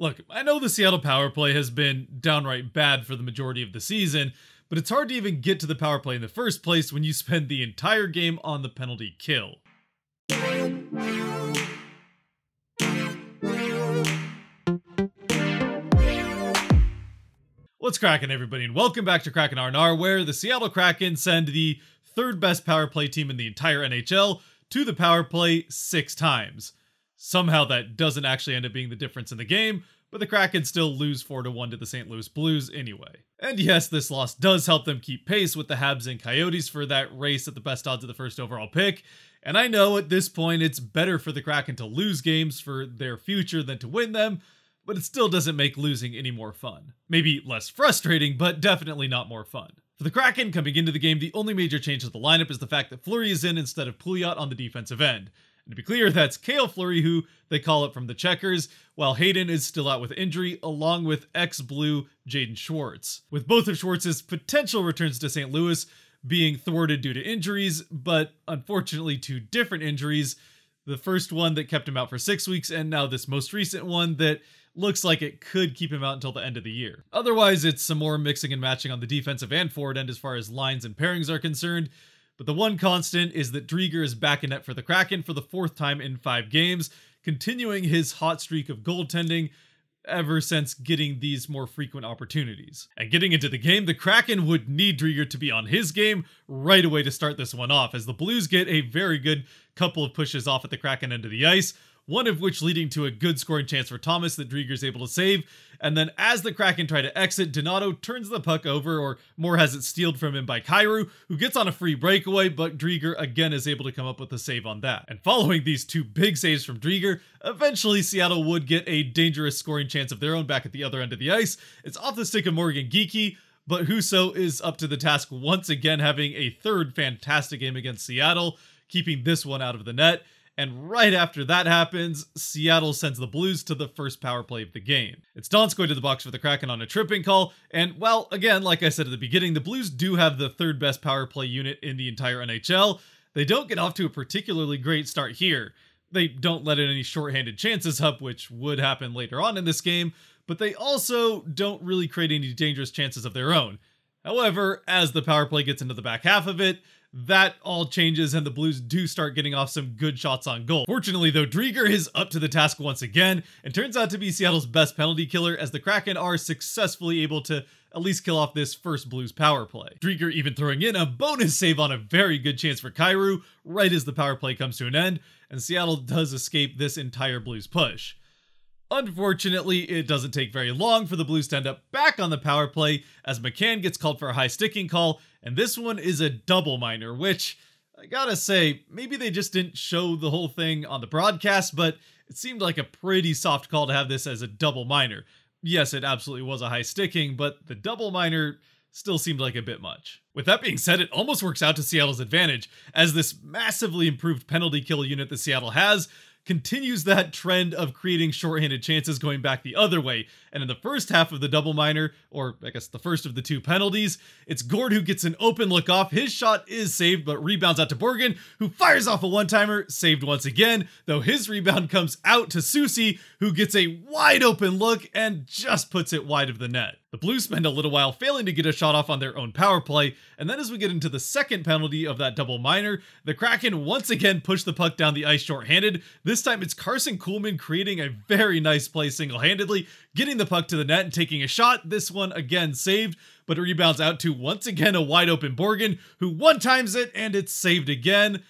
Look, I know the Seattle power play has been downright bad for the majority of the season, but it's hard to even get to the power play in the first place when you spend the entire game on the penalty kill. What's cracking, everybody, and welcome back to Kraken R&R, where the Seattle Kraken send the third best power play team in the entire NHL to the power play 6 times. Somehow that doesn't actually end up being the difference in the game, but the Kraken still lose 4-1 to the St. Louis Blues anyway. And yes, this loss does help them keep pace with the Habs and Coyotes for that race at the best odds of the first overall pick. And I know at this point it's better for the Kraken to lose games for their future than to win them, but it still doesn't make losing any more fun. Maybe less frustrating, but definitely not more fun. For the Kraken coming into the game, the only major change to the lineup is the fact that Fleury is in instead of Pouliot on the defensive end. And to be clear, that's Cale Fleury, who they call up from the Checkers, while Hayden is still out with injury, along with ex-Blue Jaden Schwartz. With both of Schwartz's potential returns to St. Louis being thwarted due to injuries, but unfortunately 2 different injuries. The first one that kept him out for 6 weeks, and now this most recent one that looks like it could keep him out until the end of the year. Otherwise, it's some more mixing and matching on the defensive and forward end as far as lines and pairings are concerned. But the one constant is that Driedger is back in net for the Kraken for the 4th time in 5 games, continuing his hot streak of goaltending ever since getting these more frequent opportunities. And getting into the game, the Kraken would need Driedger to be on his game right away to start this one off, as the Blues get a very good couple of pushes off at the Kraken end of the ice, one of which leading to a good scoring chance for Thomas that Driedger's able to save. And then as the Kraken try to exit, Donato turns the puck over, or more has it stealed from him by Kyrou, who gets on a free breakaway, but Driedger again is able to come up with a save on that. And following these 2 big saves from Driedger, eventually Seattle would get a dangerous scoring chance of their own back at the other end of the ice. It's off the stick of Morgan Geekie, but Husso is up to the task once again, having a 3rd fantastic game against Seattle, keeping this one out of the net. And right after that happens, Seattle sends the Blues to the first power play of the game. It's Donskoy to the box for the Kraken on a tripping call, and well, again, like I said at the beginning, the Blues do have the 3rd best power play unit in the entire NHL. They don't get off to a particularly great start here. They don't let in any shorthanded chances up, which would happen later on in this game, but they also don't really create any dangerous chances of their own. However, as the power play gets into the back half of it, that all changes and the Blues do start getting off some good shots on goal. Fortunately though, Driedger is up to the task once again and turns out to be Seattle's best penalty killer, as the Kraken are successfully able to at least kill off this first Blues power play. Driedger even throwing in a bonus save on a very good chance for Kyrou right as the power play comes to an end, and Seattle does escape this entire Blues push. Unfortunately, it doesn't take very long for the Blues to end up back on the power play as McCann gets called for a high sticking call, and this one is a double minor, which, I gotta say, maybe they just didn't show the whole thing on the broadcast, but it seemed like a pretty soft call to have this as a double minor. Yes, it absolutely was a high sticking, but the double minor still seemed like a bit much. With that being said, it almost works out to Seattle's advantage, as this massively improved penalty kill unit that Seattle has continues that trend of creating shorthanded chances going back the other way. And in the first half of the double minor, or I guess the first of the 2 penalties, it's Gord who gets an open look off. His shot is saved, but rebounds out to Borgen, who fires off a one-timer, saved once again, though his rebound comes out to Susi, who gets a wide open look and just puts it wide of the net. The Blues spend a little while failing to get a shot off on their own power play, and then as we get into the second penalty of that double minor, the Kraken once again push the puck down the ice shorthanded. This time it's Carson Kuhlman creating a very nice play single-handedly, getting the puck to the net and taking a shot. This one again saved, but it rebounds out to once again a wide open Borgen, who one-times it and it's saved again.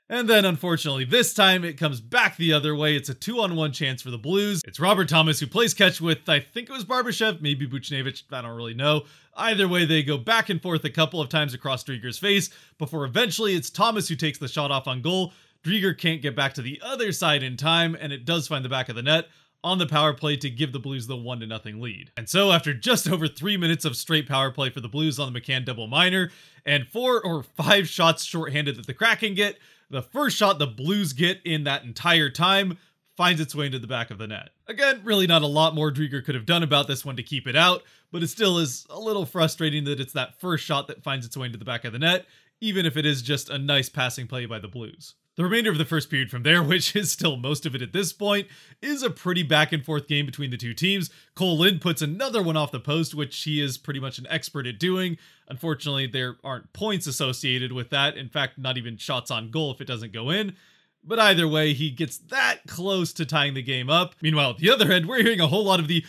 And then unfortunately this time it comes back the other way. It's a 2-on-1 chance for the Blues. It's Robert Thomas who plays catch with, I think it was Barbashev, maybe Buchnevich, I don't really know. Either way, they go back and forth a couple of times across Driedger's face before eventually it's Thomas who takes the shot off on goal. Driedger can't get back to the other side in time, and it does find the back of the net on the power play to give the Blues the 1-0 lead. And so after just over 3 minutes of straight power play for the Blues on the McCann double minor, and 4 or 5 shots shorthanded that the Kraken get, the first shot the Blues get in that entire time finds its way into the back of the net. Again, really not a lot more Driedger could have done about this one to keep it out, but it still is a little frustrating that it's that first shot that finds its way into the back of the net, even if it is just a nice passing play by the Blues. The remainder of the first period from there, which is still most of it at this point, is a pretty back and forth game between the two teams. Cole Lind puts another one off the post, which he is pretty much an expert at doing. Unfortunately, there aren't points associated with that. In fact, not even shots on goal if it doesn't go in. But either way, he gets that close to tying the game up. Meanwhile, at the other end, we're hearing a whole lot of the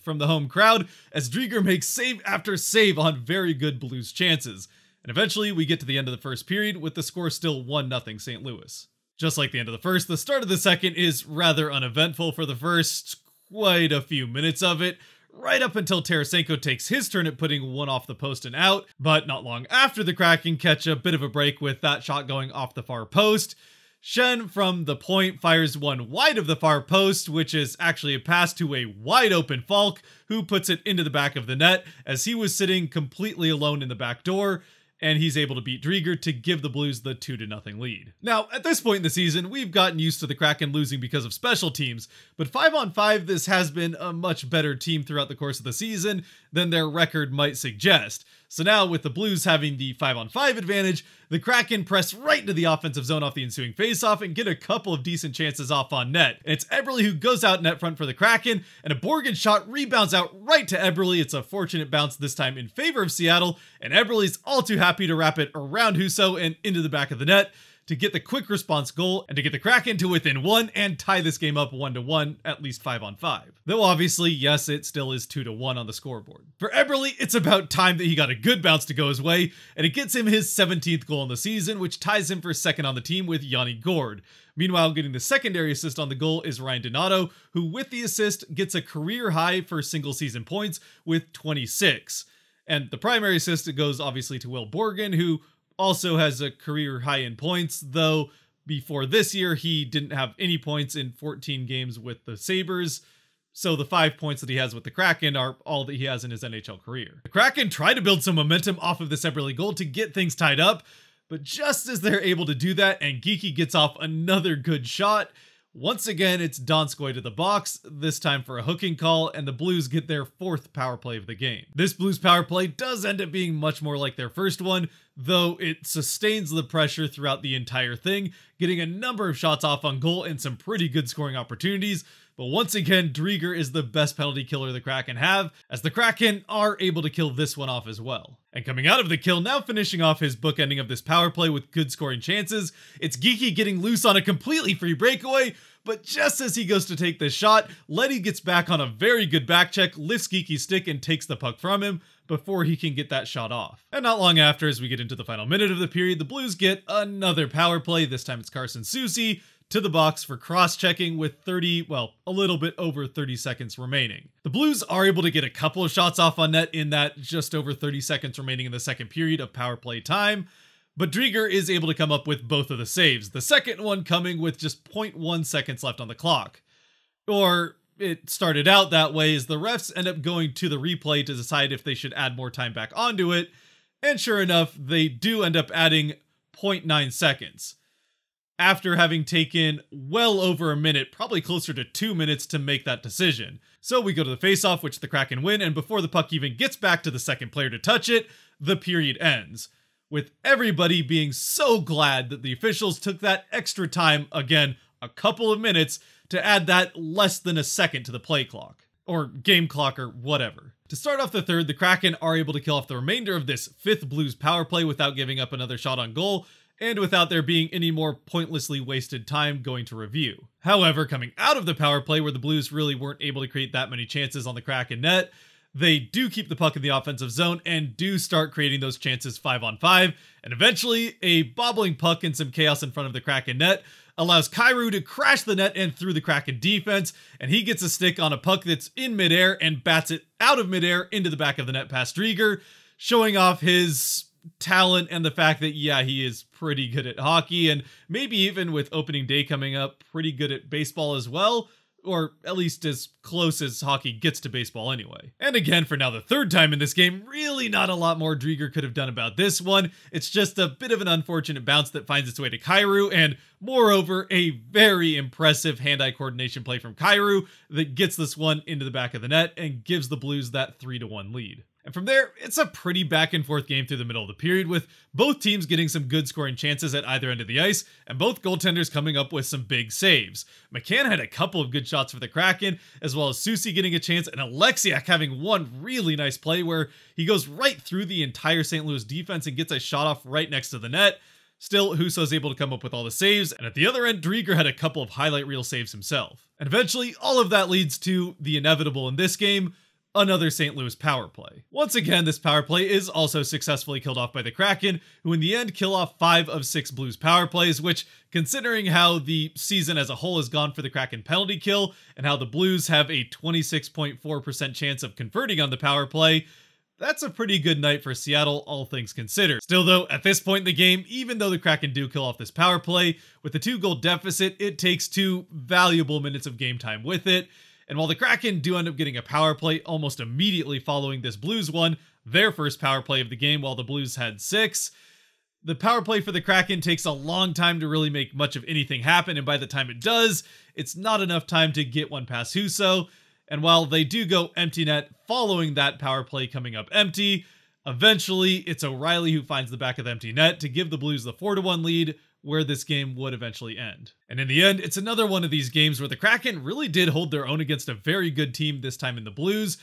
from the home crowd as Drieger makes save after save on very good Blues chances. And eventually, we get to the end of the first period with the score still 1-0 St. Louis. Just like the end of the first, the start of the second is rather uneventful for the first quite a few minutes of it, right up until Tarasenko takes his turn at putting one off the post and out, but not long after the Kraken catch a bit of a break with that shot going off the far post. Shen from the point fires one wide of the far post, which is actually a pass to a wide open Falk, who puts it into the back of the net as he was sitting completely alone in the back door, and he's able to beat Drieger to give the Blues the 2-0 lead. Now, at this point in the season, we've gotten used to the Kraken losing because of special teams, but 5-on-5, this has been a much better team throughout the course of the season than their record might suggest. So now, with the Blues having the 5-on-5 advantage, the Kraken press right into the offensive zone off the ensuing faceoff and get a couple of decent chances off on net. And it's Eberle who goes out net front for the Kraken, and a Borgen shot rebounds out right to Eberle. It's a fortunate bounce this time in favor of Seattle, and Eberle's all too happy to wrap it around Husso and into the back of the net to get the quick response goal and to get the Kraken to within one and tie this game up 1-1, at least 5-on-5. Though obviously, yes, it still is 2-1 on the scoreboard. For Eberle, it's about time that he got a good bounce to go his way, and it gets him his 17th goal in the season, which ties him for second on the team with Yanni Gourde. Meanwhile, getting the secondary assist on the goal is Ryan Donato, who with the assist gets a career high for single season points with 26. And the primary assist goes obviously to Will Borgen, who also has a career high in points, though before this year he didn't have any points in 14 games with the Sabres, so the 5 points that he has with the Kraken are all that he has in his NHL career. The Kraken try to build some momentum off of this Eberle goal to get things tied up, but just as they're able to do that and Geekie gets off another good shot, once again it's Donskoy to the box, this time for a hooking call, and the Blues get their 4th power play of the game. This Blues power play does end up being much more like their first one, though it sustains the pressure throughout the entire thing, getting a number of shots off on goal and some pretty good scoring opportunities. But once again, Drieger is the best penalty killer the Kraken have, as the Kraken are able to kill this one off as well. And coming out of the kill, now finishing off his bookending of this power play with good scoring chances, it's Geekie getting loose on a completely free breakaway, but just as he goes to take this shot, Leddy gets back on a very good back check, lifts Geekie's stick and takes the puck from him before he can get that shot off. And not long after, as we get into the final minute of the period, the Blues get another power play. This time it's Carson Soucy to the box for cross-checking with a little bit over 30 seconds remaining. The Blues are able to get a couple of shots off on net in that just over 30 seconds remaining in the second period of power play time, but Drieger is able to come up with both of the saves, the second one coming with just 0.1 seconds left on the clock. Or it started out that way as the refs end up going to the replay to decide if they should add more time back onto it, and sure enough, they do end up adding 0.9 seconds. After having taken well over a minute, probably closer to 2 minutes to make that decision. So we go to the faceoff, which the Kraken win, and before the puck even gets back to the second player to touch it, the period ends, with everybody being so glad that the officials took that extra time, again, a couple of minutes, to add that less than a second to the play clock, or game clock, or whatever. To start off the third, the Kraken are able to kill off the remainder of this 5th Blues power play without giving up another shot on goal, and without there being any more pointlessly wasted time going to review. However, coming out of the power play where the Blues really weren't able to create that many chances on the Kraken net, they do keep the puck in the offensive zone and do start creating those chances 5-on-5, and eventually a bobbling puck and some chaos in front of the Kraken net allows Kyrou to crash the net and through the Kraken defense, and he gets a stick on a puck that's in midair and bats it out of midair into the back of the net past Drieger, showing off his talent and the fact that, yeah, he is pretty good at hockey, and maybe even with opening day coming up, pretty good at baseball as well, or at least as close as hockey gets to baseball anyway. And again, for now the 3rd time in this game, really not a lot more Drieger could have done about this one. It's just a bit of an unfortunate bounce that finds its way to Kyrou, and moreover, a very impressive hand-eye coordination play from Kyrou that gets this one into the back of the net and gives the Blues that 3-1 lead. And from there, it's a pretty back and forth game through the middle of the period, with both teams getting some good scoring chances at either end of the ice, and both goaltenders coming up with some big saves. McCann had a couple of good shots for the Kraken, as well as Susie getting a chance, and Alexiak having one really nice play where he goes right through the entire St. Louis defense and gets a shot off right next to the net. Still, Husso's able to come up with all the saves, and at the other end, Drieger had a couple of highlight reel saves himself. And eventually, all of that leads to the inevitable in this game, another St. Louis power play. Once again, this power play is also successfully killed off by the Kraken, who in the end kill off 5 of 6 Blues power plays, which, considering how the season as a whole has gone for the Kraken penalty kill, and how the Blues have a 26.4% chance of converting on the power play, that's a pretty good night for Seattle, all things considered. Still though, at this point in the game, even though the Kraken do kill off this power play, with the 2-goal deficit, it takes 2 valuable minutes of game time with it. And while the Kraken do end up getting a power play almost immediately following this Blues one, their first power play of the game while the Blues had 6, the power play for the Kraken takes a long time to really make much of anything happen, and by the time it does, it's not enough time to get one past Husso. And while they do go empty net following that power play coming up empty, eventually it's O'Reilly who finds the back of the empty net to give the Blues the 4-1 lead, where this game would eventually end. And in the end, it's another one of these games where the Kraken really did hold their own against a very good team, this time in the Blues.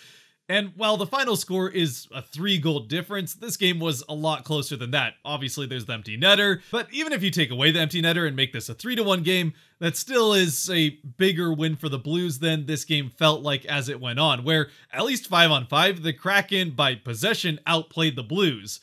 And while the final score is a 3-goal difference, this game was a lot closer than that. Obviously, there's the empty netter, but even if you take away the empty netter and make this a 3-1 game, that still is a bigger win for the Blues than this game felt like as it went on, where at least 5-on-5, the Kraken, by possession, outplayed the Blues.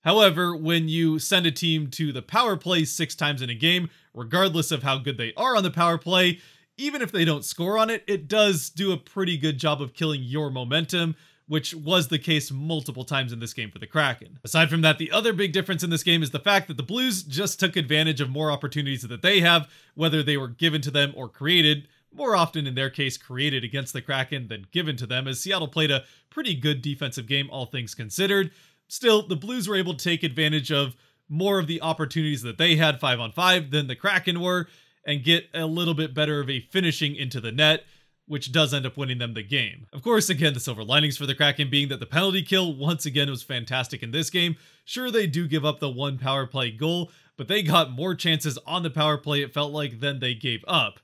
However, when you send a team to the power play 6 times in a game, regardless of how good they are on the power play, even if they don't score on it, it does do a pretty good job of killing your momentum, which was the case multiple times in this game for the Kraken. Aside from that, the other big difference in this game is the fact that the Blues just took advantage of more opportunities that they have, whether they were given to them or created, more often in their case created against the Kraken than given to them, as Seattle played a pretty good defensive game, all things considered. Still, the Blues were able to take advantage of more of the opportunities that they had 5-on-5 than the Kraken were, and get a little bit better of a finishing into the net, which does end up winning them the game. Of course, again, the silver linings for the Kraken being that the penalty kill, once again, was fantastic in this game. Sure, they do give up the 1 power play goal, but they got more chances on the power play, it felt like, than they gave up.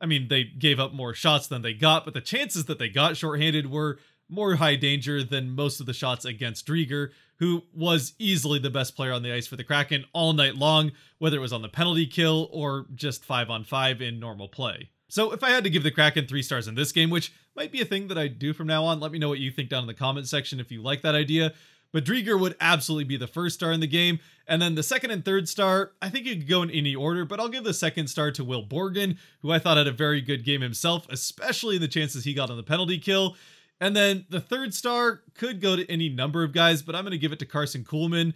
I mean, they gave up more shots than they got, but the chances that they got shorthanded were more high danger than most of the shots against Drieger, who was easily the best player on the ice for the Kraken all night long, whether it was on the penalty kill or just 5-on-5 in normal play. So if I had to give the Kraken 3 stars in this game, which might be a thing that I do from now on, let me know what you think down in the comment section if you like that idea. But Drieger would absolutely be the first star in the game, and then the second and third star, I think you could go in any order, but I'll give the second star to Will Borgen, who I thought had a very good game himself, especially the chances he got on the penalty kill. And then the third star could go to any number of guys, but I'm going to give it to Carson Kuhlman.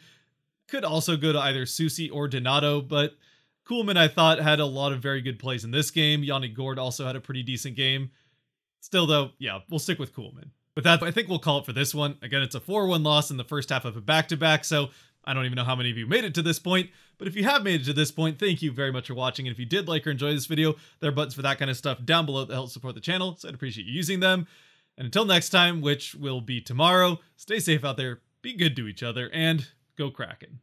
Could also go to either Susie or Donato, but Kuhlman I thought had a lot of very good plays in this game. Yanni Gourde also had a pretty decent game. Still though, yeah, we'll stick with Kuhlman. With that, I think we'll call it for this one. Again, it's a 4-1 loss in the first half of a back-to-back, so I don't even know how many of you made it to this point, but if you have made it to this point, thank you very much for watching, and if you did like or enjoy this video, there are buttons for that kind of stuff down below that help support the channel, so I'd appreciate you using them. And until next time, which will be tomorrow, stay safe out there, be good to each other, and go Kraken.